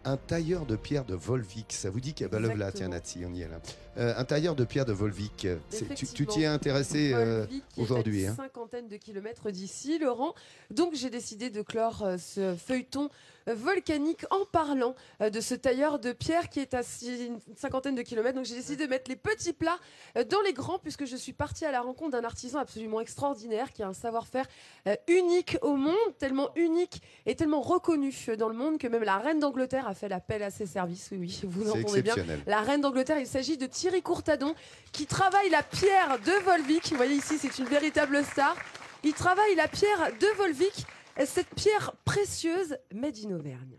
Un tailleur de pierre de Volvic, ça vous dit qu'il y a là, tiens, Exactement. Natsi, on y est là. Un tailleur de pierre de Volvic, tu t'y es Effectivement. intéressé Volvic qui est à aujourd'hui, une hein? cinquantaine de kilomètres d'ici, Laurent. Donc j'ai décidé de clore ce feuilleton volcanique en parlant de ce tailleur de pierre qui est à une cinquantaine de kilomètres. Donc j'ai décidé de mettre les petits plats dans les grands, puisque je suis partie à la rencontre d'un artisan absolument extraordinaire qui a un savoir-faire unique au monde, tellement unique et tellement reconnu dans le monde que même la reine d'Angleterre a fait l'appel à ses services. Oui, oui, vous C'est l'entendez bien. exceptionnel. La reine d'Angleterre, il s'agit de Thierry Courtadon qui travaille la pierre de Volvic. Vous voyez ici, c'est une véritable star. Il travaille la pierre de Volvic, cette pierre précieuse made in Auvergne.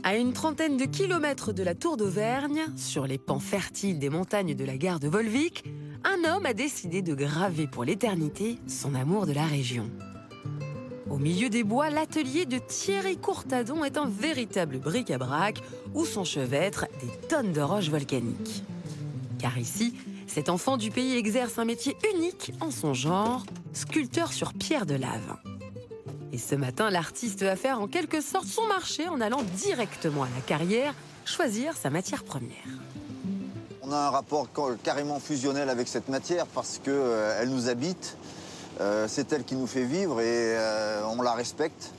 À une trentaine de kilomètres de la Tour d'Auvergne, sur les pans fertiles des montagnes de la gare de Volvic, un homme a décidé de graver pour l'éternité son amour de la région. Au milieu des bois, l'atelier de Thierry Courtadon est un véritable bric-à-brac où s'enchevêtrent des tonnes de roches volcaniques. Car ici, cet enfant du pays exerce un métier unique en son genre, sculpteur sur pierre de lave. Et ce matin, l'artiste va faire en quelque sorte son marché en allant directement à la carrière choisir sa matière première. On a un rapport carrément fusionnel avec cette matière parce qu'elle nous habite. C'est elle qui nous fait vivre et on la respecte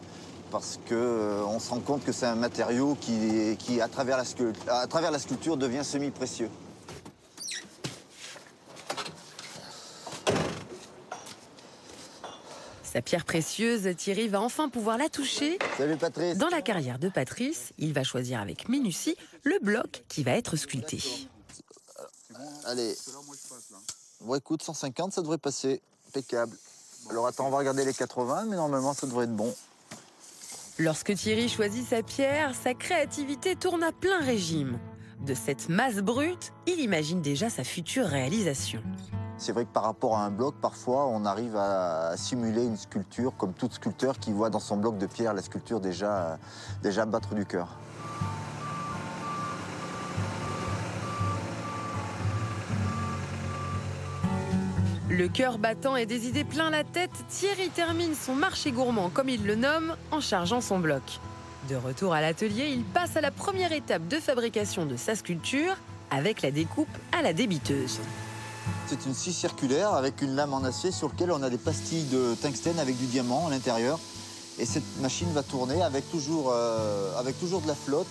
parce qu'on se rend compte que c'est un matériau qui à travers la sculpture, devient semi-précieux. Sa pierre précieuse, Thierry va enfin pouvoir la toucher. Salut Patrice. Dans la carrière de Patrice, il va choisir avec minutie le bloc qui va être sculpté. Allez. Bon écoute, 150, ça devrait passer. Impeccable. Alors attends, on va regarder les 80, mais normalement ça devrait être bon. Lorsque Thierry choisit sa pierre, sa créativité tourne à plein régime. De cette masse brute, il imagine déjà sa future réalisation. C'est vrai que par rapport à un bloc, parfois, on arrive à simuler une sculpture, comme tout sculpteur qui voit dans son bloc de pierre la sculpture déjà battre du cœur. Le cœur battant et des idées plein la tête, Thierry termine son marché gourmand, comme il le nomme, en chargeant son bloc. De retour à l'atelier, il passe à la première étape de fabrication de sa sculpture, avec la découpe à la débiteuse. C'est une scie circulaire avec une lame en acier sur laquelle on a des pastilles de tungstène avec du diamant à l'intérieur. Et cette machine va tourner avec toujours de la flotte,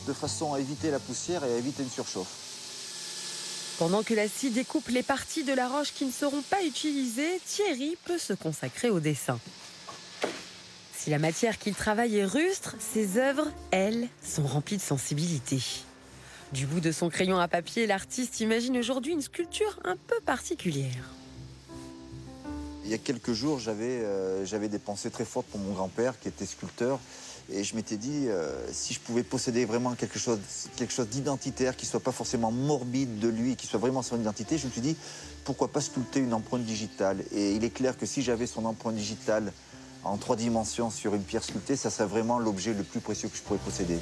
de façon à éviter la poussière et à éviter une surchauffe. Pendant que la scie découpe les parties de la roche qui ne seront pas utilisées, Thierry peut se consacrer au dessin. Si la matière qu'il travaille est rustre, ses œuvres, elles, sont remplies de sensibilité. Du bout de son crayon à papier, l'artiste imagine aujourd'hui une sculpture un peu particulière. Il y a quelques jours, j'avais des pensées très fortes pour mon grand-père qui était sculpteur. Et je m'étais dit, si je pouvais posséder vraiment quelque chose d'identitaire, qui ne soit pas forcément morbide de lui, qui soit vraiment son identité, je me suis dit, pourquoi pas sculpter une empreinte digitale? Et il est clair que si j'avais son empreinte digitale en 3 dimensions sur une pierre sculptée, ça serait vraiment l'objet le plus précieux que je pourrais posséder.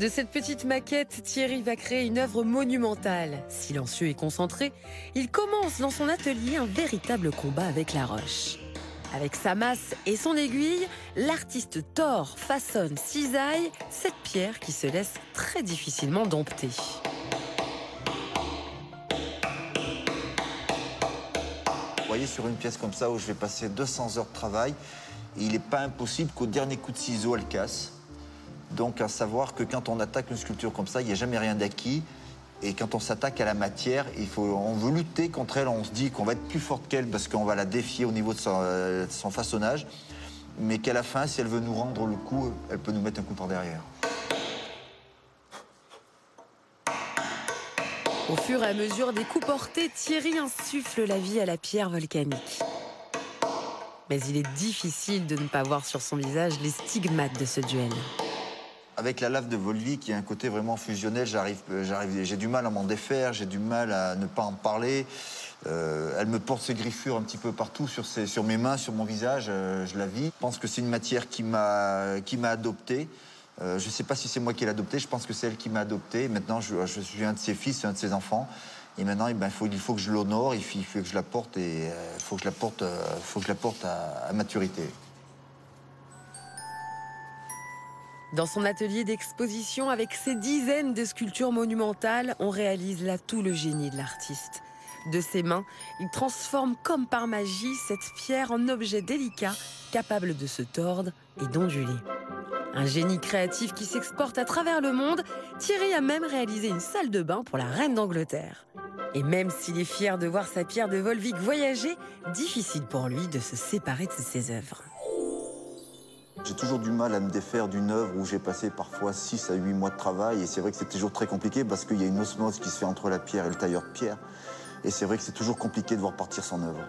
De cette petite maquette, Thierry va créer une œuvre monumentale. Silencieux et concentré, il commence dans son atelier un véritable combat avec la roche. Avec sa masse et son aiguille, l'artiste tord, façonne, cisaille cette pierre qui se laisse très difficilement dompter. Vous voyez, sur une pièce comme ça où je vais passer 200 heures de travail, il n'est pas impossible qu'au dernier coup de ciseau, elle casse. Donc à savoir que quand on attaque une sculpture comme ça, il n'y a jamais rien d'acquis. Et quand on s'attaque à la matière, on veut lutter contre elle, on se dit qu'on va être plus forte qu'elle parce qu'on va la défier au niveau de son façonnage. Mais qu'à la fin, si elle veut nous rendre le coup, elle peut nous mettre un coup par derrière. Au fur et à mesure des coups portés, Thierry insuffle la vie à la pierre volcanique. Mais il est difficile de ne pas voir sur son visage les stigmates de ce duel. Avec la lave de Volvic, il y a un côté vraiment fusionnel. J'ai du mal à m'en défaire, j'ai du mal à ne pas en parler. Elle me porte ses griffures un petit peu partout, sur mes mains, sur mon visage. Je la vis. Je pense que c'est une matière qui m'a adopté. Je ne sais pas si c'est moi qui l'ai adopté. Je pense que c'est elle qui m'a adopté. Maintenant, je suis un de ses fils, un de ses enfants. Et maintenant, il faut que je l'honore. Il faut que je la porte et faut que je la porte à maturité. Dans son atelier d'exposition, avec ses dizaines de sculptures monumentales, on réalise là tout le génie de l'artiste. De ses mains, il transforme comme par magie cette pierre en objet délicat, capable de se tordre et d'onduler. Un génie créatif qui s'exporte à travers le monde, Thierry a même réalisé une salle de bain pour la reine d'Angleterre. Et même s'il est fier de voir sa pierre de Volvic voyager, difficile pour lui de se séparer de ses œuvres. J'ai toujours du mal à me défaire d'une œuvre où j'ai passé parfois 6 à 8 mois de travail. Et c'est vrai que c'est toujours très compliqué parce qu'il y a une osmose qui se fait entre la pierre et le tailleur de pierre. Et c'est vrai que c'est toujours compliqué de voir partir son œuvre.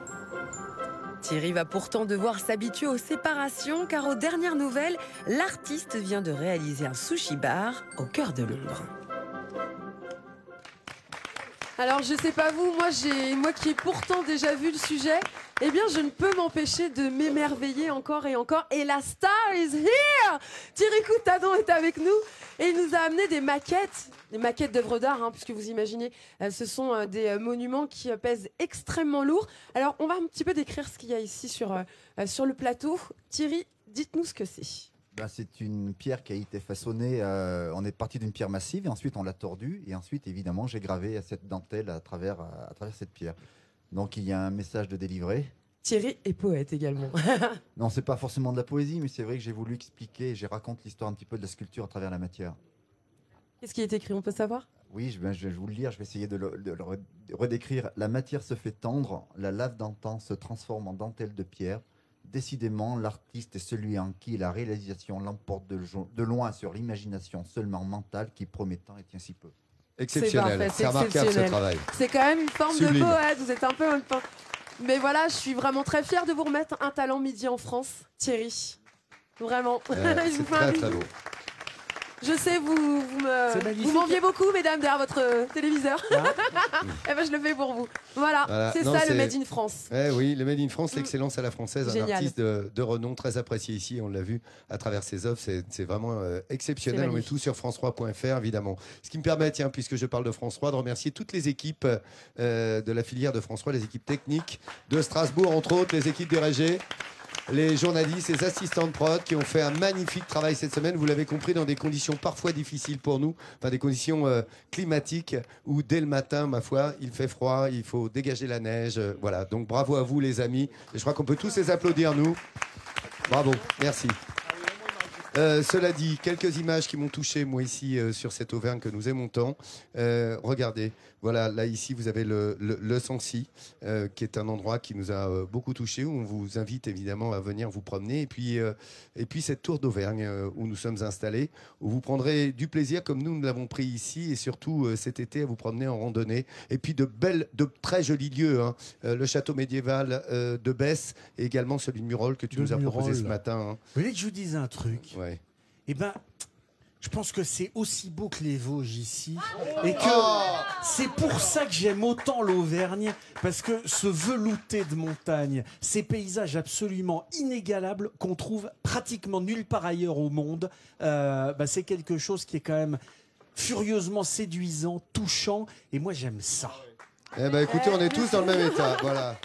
Thierry va pourtant devoir s'habituer aux séparations car aux dernières nouvelles, l'artiste vient de réaliser un sushi bar au cœur de Londres. Alors je sais pas vous, moi qui ai pourtant déjà vu le sujet, eh bien je ne peux m'empêcher de m'émerveiller encore et encore. Et la star is here! Thierry Coutadon est avec nous et il nous a amené des maquettes d'œuvres d'art, hein, puisque vous imaginez, ce sont des monuments qui pèsent extrêmement lourd. Alors on va un petit peu décrire ce qu'il y a ici sur le plateau. Thierry, dites-nous ce que c'est. Ben, c'est une pierre qui a été façonnée, on est parti d'une pierre massive et ensuite on l'a tordue et ensuite évidemment j'ai gravé cette dentelle à travers cette pierre. Donc il y a un message de délivré. Thierry est poète également. Non, c'est pas forcément de la poésie, mais c'est vrai que j'ai voulu expliquer, je raconte l'histoire un petit peu de la sculpture à travers la matière. Qu'est-ce qui est écrit, on peut savoir? Oui, je vais vous le lire, je vais essayer de le redécrire. La matière se fait tendre, la lave d'antan se transforme en dentelle de pierre. Décidément, l'artiste est celui en qui la réalisation l'emporte de loin sur l'imagination seulement mentale qui promet tant et tient si peu. Exceptionnel, c'est remarquable ce travail. C'est quand même une forme Sublime. de poète, vous êtes un peu... Mais voilà, je suis vraiment très fière de vous remettre un talent midi en France, Thierry. Vraiment. Je C'est vous fais un très bisou. beau. Je sais, vous m'enviez beaucoup, mesdames, derrière votre téléviseur. Eh ben, je le fais pour vous. Voilà. C'est Non, ça le Made in France. Oui, le Made in France, l'excellence à la française, Génial. un artiste de renom très apprécié ici, on l'a vu à travers ses œuvres, c'est vraiment exceptionnel. On met tout sur france3.fr évidemment. Ce qui me permet, tiens, puisque je parle de France 3, de remercier toutes les équipes de la filière de France 3, les équipes techniques de Strasbourg, entre autres, les équipes du RG. Les journalistes, les assistants de prod qui ont fait un magnifique travail cette semaine. Vous l'avez compris, dans des conditions parfois difficiles pour nous, enfin des conditions climatiques où dès le matin, ma foi, il fait froid, il faut dégager la neige. Voilà, donc bravo à vous les amis. Et je crois qu'on peut tous les applaudir, nous. Bravo, merci. Cela dit, quelques images qui m'ont touché, moi, ici, sur cette Auvergne que nous aimons tant. Regardez, voilà, là, ici, vous avez le Sancy, qui est un endroit qui nous a beaucoup touché, où on vous invite, évidemment, à venir vous promener. Et puis cette tour d'Auvergne, où nous sommes installés, où vous prendrez du plaisir, comme nous l'avons pris ici, et surtout, cet été, à vous promener en randonnée. Et puis de très jolis lieux, hein. Le château médiéval de Besse, et également celui de Murol, que tu nous as proposé ce matin. Hein. Vous voulez que je vous dise un truc? Ouais. Eh ben, je pense que c'est aussi beau que les Vosges ici. Et que c'est pour ça que j'aime autant l'Auvergne. Parce que ce velouté de montagne, ces paysages absolument inégalables qu'on trouve pratiquement nulle part ailleurs au monde, c'est quelque chose qui est quand même furieusement séduisant, touchant. Et moi, j'aime ça. Eh ben, écoutez, on est tous dans le même état. Voilà.